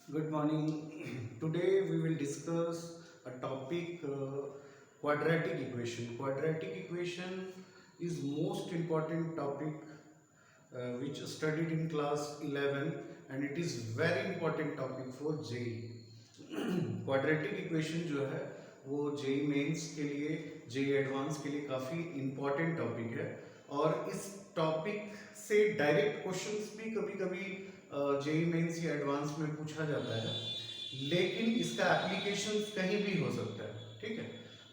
Good morning. Today we will discuss a topic quadratic equation. Quadratic equation is most important topic which is studied in class 11 and it is very important topic for JEE. Quadratic equation जो है वो JEE mains के लिए JEE advance के लिए काफ़ी important topic है और इस टॉपिक से डायरेक्ट क्वेश्चंस भी कभी कभी जेई मेंस या एडवांस में पूछा जाता है, लेकिन इसका एप्लीकेशन कहीं भी हो सकता है। ठीक है,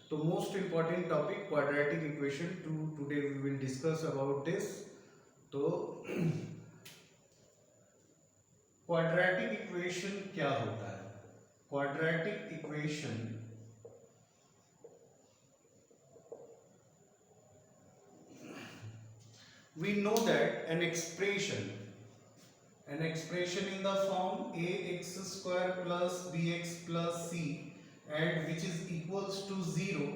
तो most important topic quadratic equation today we will discuss about this. तो क्वाड्रेटिक इक्वेशन क्या होता है? Quadratic equation we know that an expression in the form ax square plus bx plus c and which is equals to 0,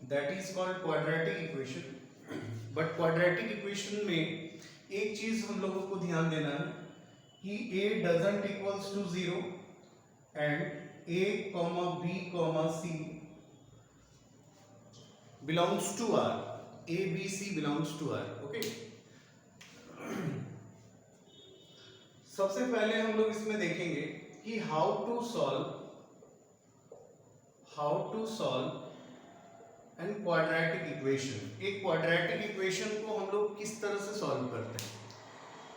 that is called quadratic equation। but quadratic equation में एक चीज हम लोगों को ध्यान देना है कि a doesn't equals to 0 and a comma b comma c belongs to R, a b c belongs to R। okay, सबसे पहले हम लोग इसमें देखेंगे कि how to solve an quadratic equation. एक क्वाड्रेटिक इक्वेशन को हम लोग किस तरह से सॉल्व करते हैं।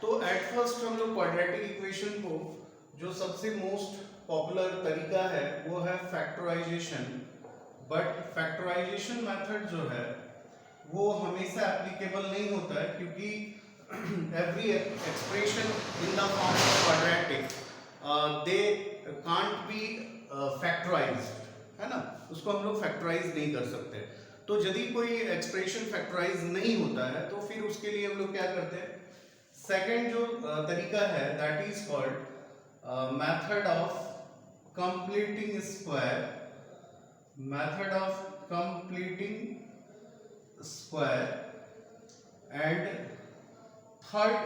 तो एट फर्स्ट हम लोग क्वाड्रेटिक इक्वेशन को जो सबसे मोस्ट पॉपुलर तरीका है वो है फैक्टराइजेशन। बट फैक्टराइजेशन मेथड जो है वो हमेशा एप्लीकेबल नहीं होता है, क्योंकि every expression in the form of quadratic they can't be factorized, है ना। उसको हम लोग फैक्टराइज नहीं कर सकते। तो यदि कोई एक्सप्रेशन फैक्टराइज नहीं होता है तो फिर उसके लिए हम लोग क्या करते हैं, सेकंड जो तरीका है that is called method of completing square. And third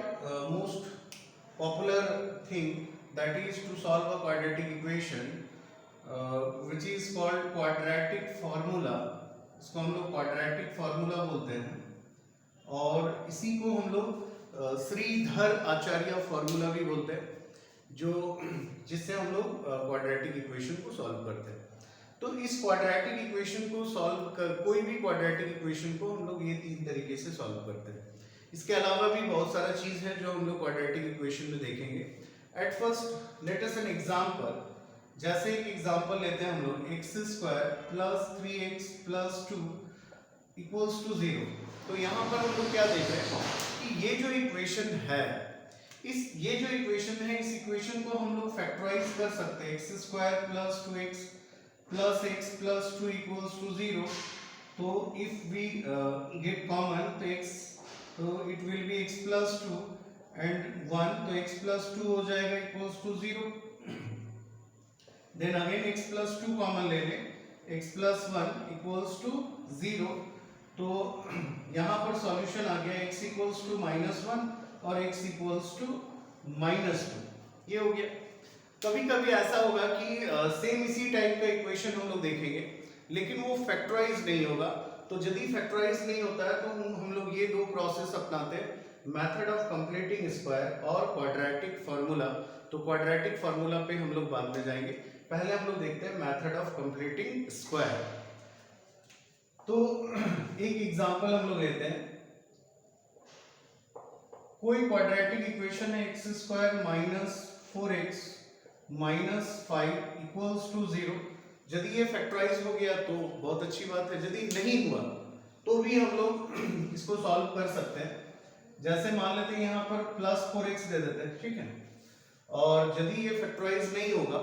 most popular thing that is to solve a quadratic equation which is called quadratic formula। इसको हम लोग quadratic formula बोलते हैं और इसी को हम लोग श्रीधर आचार्य फॉर्मूला भी बोलते हैं, जो जिससे हम लोग क्वाड्रेटिक इक्वेशन को सॉल्व करते हैं। तो इस क्वाड्रेटिक इक्वेशन को सॉल्व कर कोई भी क्वाड्रेटिक इक्वेशन को हम लोग ये तीन तरीके से सॉल्व करते हैं। इसके अलावा भी बहुत सारा चीज है जो हम लोग क्वाड्रेटिक इक्वेशन में देखेंगे। At first let us an example. जैसे एक एग्जांपल लेते हैं हम लोग x square plus 3x plus 2 equals to 0। तो यहाँ पर हम लोग क्या देख रहे हैं कि ये जो इक्वेशन है इस इक्वेशन को हम लोग फैक्टराइज कर सकते हैं। X square plus 2x plus x plus 2 equals to 0। तो इफ वी गेट कॉमन तो x, तो it will be x plus 2 and 1, तो x प्लस 2 हो जाएगा equals to 0। Then again x plus 2 common ले लें, x प्लस 1 इक्वल्स टू 0। तो यहाँ पर सॉल्यूशन आ गया x इक्वल्स टू -1 और x इक्वल्स टू -2। ये हो गया। कभी कभी ऐसा होगा कि सेम इसी टाइप का इक्वेशन हम लोग देखेंगे लेकिन वो फैक्टराइज नहीं होगा। तो यदि फैक्टराइज नहीं होता है तो हम लोग ये दो प्रोसेस अपनाते हैं, मेथड ऑफ कंप्लीटिंग स्क्वायर और क्वाड्रेटिक फार्मूला। तो क्वाड्रेटिक फार्मूला पे हम लोग बाद में जाएंगे, पहले हम लोग देखते हैं मेथड ऑफ कंप्लीटिंग स्क्वायर। तो एक एग्जांपल हम लोग लेते हैं। कोई क्वाड्रेटिक इक्वेशन है x square minus 4x minus 5 equals to 0। यदि ये फैक्टराइज हो गया तो बहुत अच्छी बात है, यदि नहीं हुआ तो भी हम लोग इसको सॉल्व कर सकते हैं। जैसे मान लेते हैं यहाँ पर प्लस 4x दे देते हैं, ठीक है। और यदि ये फैक्टराइज नहीं होगा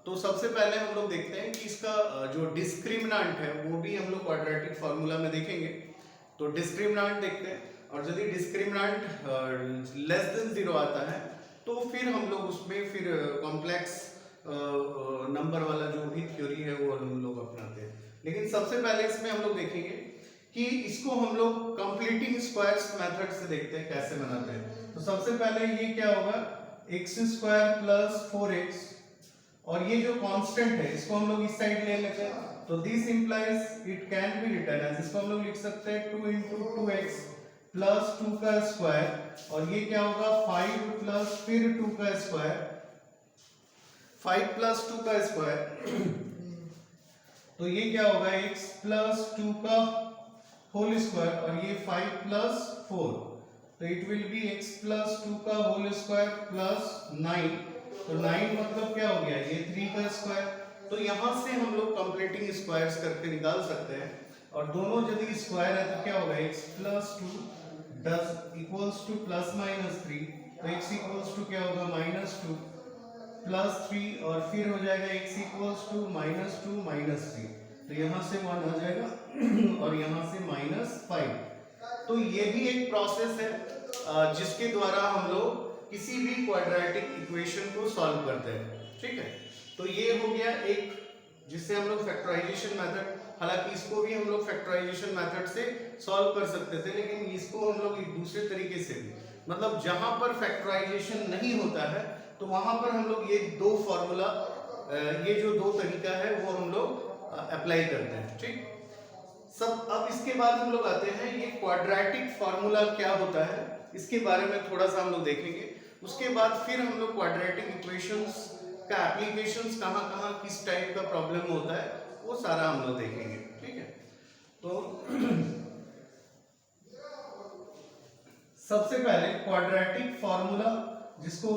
तो सबसे पहले हम लोग देखते हैं कि इसका जो डिस्क्रिमिनेंट है वो भी हम लोग क्वाड्रेटिक फार्मूला में देखेंगे। तो डिस्क्रिमिनेंट देखते हैं और यदि डिस्क्रिमिनेंट लेस देन 0 आता है तो फिर हम लोग उसमें फिर कॉम्प्लेक्स नंबर वाला जो भी थ्योरी है वो हम लोग अपनाते हैं। लेकिन सबसे पहले इसमें हम लोग देखेंगे कि इसको हम लोग कंप्लीटिंग स्क्वायर्स मेथड से देखते हैं कैसे बनाते हैं। तो सबसे पहले ये क्या होगा, एक्स स्क्वायर प्लस 4x और ये जो कांस्टेंट है इसको हम लोग इस साइड ले लेते हैं, तो this implies it can be written as, इसको हम लोग लिख सकते हैं 2 × 2x प्लस 2 का स्क्वायर, और ये क्या होगा 5 प्लस फिर 2 का स्क्वायर, 5 प्लस 2 का स्क्वायर तो ये क्या होगा x प्लस 2 का होल स्क्वायर, और ये 5 प्लस 4, तो it will be x plus 2 का होल स्क्वायर प्लस 9, तो 9 मतलब क्या हो गया ये 3 का स्क्वायर। तो यहाँ से हम लोग कंप्लीटिंग स्क्वायर्स करके निकाल सकते हैं, और दोनों यदि स्क्वायर है तो क्या होगा x plus 2 does equals two plus minus 3, तो x इक्वल्स टू क्या होगा माइनस 2 प्लस 3, और फिर हो जाएगा x equals to minus 2 minus 3, तो यहाँ से 1 आ जाएगा और यहाँ से -5। तो ये भी एक प्रोसेस है जिसके द्वारा हम लोग किसी भी क्वाड्रेटिक इक्वेशन को सॉल्व करते हैं, ठीक है। तो ये हो गया एक जिससे हम लोग फैक्टराइजेशन मेथड, हालांकि इसको भी हम लोग फैक्टराइजेशन मेथड से सॉल्व कर सकते थे, लेकिन इसको हम लोग एक दूसरे तरीके से भी, मतलब जहां पर फैक्टराइजेशन नहीं होता है तो वहां पर हम लोग ये दो फॉर्मूला, ये जो दो तरीका है वो हम लोग अप्लाई करते हैं, ठीक सब। अब इसके बाद हम लोग आते हैं ये क्वाड्रेटिक फार्मूला क्या होता है, इसके बारे में थोड़ा सा हम लोग देखेंगे। उसके बाद फिर हम लोग क्वाड्रेटिक इक्वेशंस का एप्लीकेशंस कहाँ किस टाइप का प्रॉब्लम होता है वो सारा हम लोग देखेंगे, ठीक है। तो सबसे पहले क्वाड्रेटिक फार्मूला, जिसको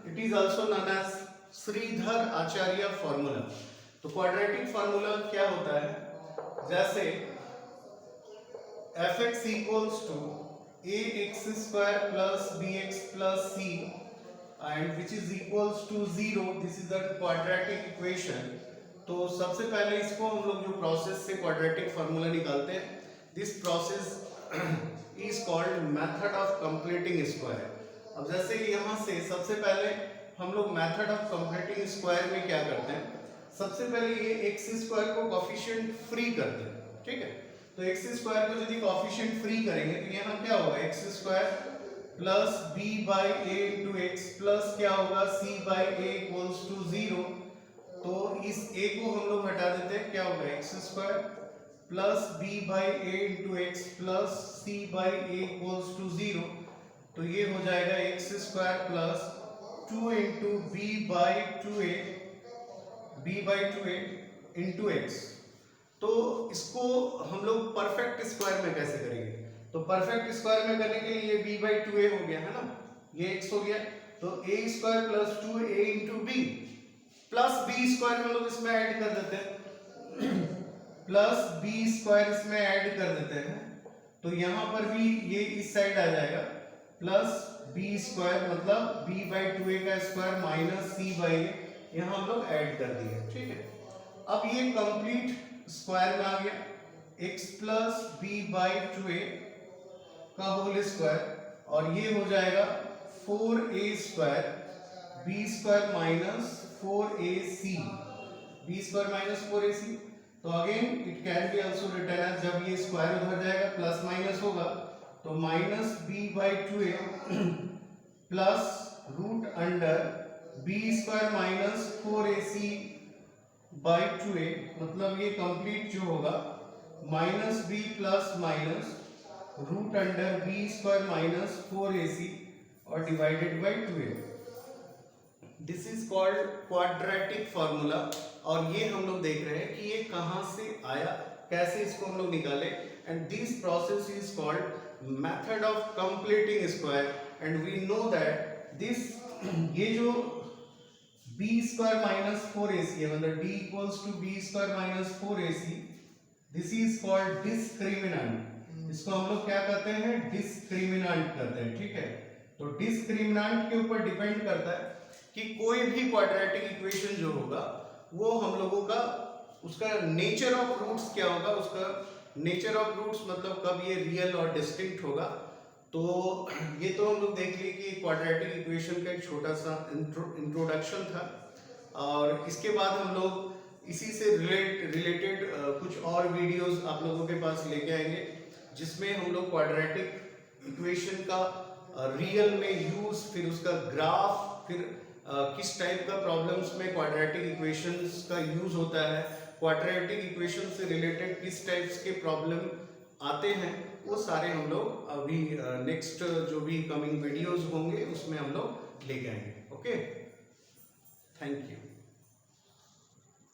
it is also known as Shridhar Acharya formula. तो क्वाड्रेटिक फार्मूला क्या होता है, जैसे f(x) equals to ax² plus bx plus c and which is equals to 0, this is the quadratic equation। तो सबसे पहले इसको हम लोग जो प्रोसेस से क्वाड्रेटिक फार्मूला निकालते हैं, this process is called method of completing square. अब जैसे यहाँ से सबसे पहले हम लोग मेथड ऑफ कंप्लीटिंग स्क्वायर में क्या करते हैं, सबसे पहले ये x² को कोफिशिएंट फ्री करते हैं, ठीक है। तो x² को यदि कोफिशिएंट फ्री करेंगे तो यहाँ क्या होगा x² plus b/a × x plus क्या होगा c/a इक्वल्स टू 0। तो इस a को हम लोग हटा देते हैं, क्या होगा x² plus b/a × x plus c/a equals to 0। तो ये हो जाएगा x² plus 2 × b/2a into x। तो इसको हम लोग परफेक्ट स्क्वायर में कैसे करेंगे, तो परफेक्ट स्क्वायर में करने के लिए ये b/2a हो गया है ना, ये x हो गया, तो a² plus 2a into b plus b² हम लोग इसमें ऐड कर देते हैं प्लस b² इसमें ऐड कर देते हैं, तो यहाँ पर भी ये इस साइड आ जाएगा प्लस b² मतलब b/2a का स्क्वायर माइनस c/a, यहाँ हम लोग ऐड कर दिए, ठीक है। अब ये कंप्लीट स्क्वायर में आ गया, x प्लस b/2a का होल स्क्वायर, और ये हो जाएगा 4a² b² minus 4ac, b² minus 4ac। तो again it can be also written as, जब ये स्क्वायर उधर जाएगा प्लस माइनस होगा, तो minus b/2a plus root under b² minus 4ac/2a, मतलब ये कंप्लीट जो होगा minus b plus minus root under b² minus 4ac और divided by 2a। This is called quadratic formula, और ये हम लोग देख रहे हैं कि ये कहाँ से आया, कैसे इसको हम लोग निकाले, and this process is called method of completing square. And we know that this, ये जो b² माइनस 4ac है, मतलब d equals to b² minus 4ac, this is called discriminant. इसको हम लोग क्या कहते हैं, डिस्क्रिमिनेंट कहते हैं, ठीक है। तो डिस्क्रिमिनेंट के ऊपर डिपेंड करता है कि कोई भी क्वाड्रेटिक इक्वेशन जो होगा वो हम लोगों का, उसका नेचर ऑफ रूट्स क्या होगा, उसका नेचर ऑफ रूट्स मतलब कब ये रियल और डिस्टिंक्ट होगा। तो ये तो हम लोग देख लिए कि क्वाड्रेटिक इक्वेशन का एक छोटा सा इंट्रोडक्शन था, और इसके बाद हम लोग इसी से रिलेटेड कुछ और वीडियोस आप लोगों के पास लेके आएंगे, जिसमें हम लोग क्वाड्रेटिक इक्वेशन का रियल में यूज, फिर उसका ग्राफ, फिर किस टाइप का प्रॉब्लम्स में क्वाड्रेटिक इक्वेशंस का यूज होता है, क्वाड्रेटिक इक्वेशन से रिलेटेड किस टाइप्स के प्रॉब्लम आते हैं, वो सारे हम लोग अभी नेक्स्ट जो भी कमिंग वीडियोस होंगे उसमें हम लोग लेके आएंगे. Okay, thank you.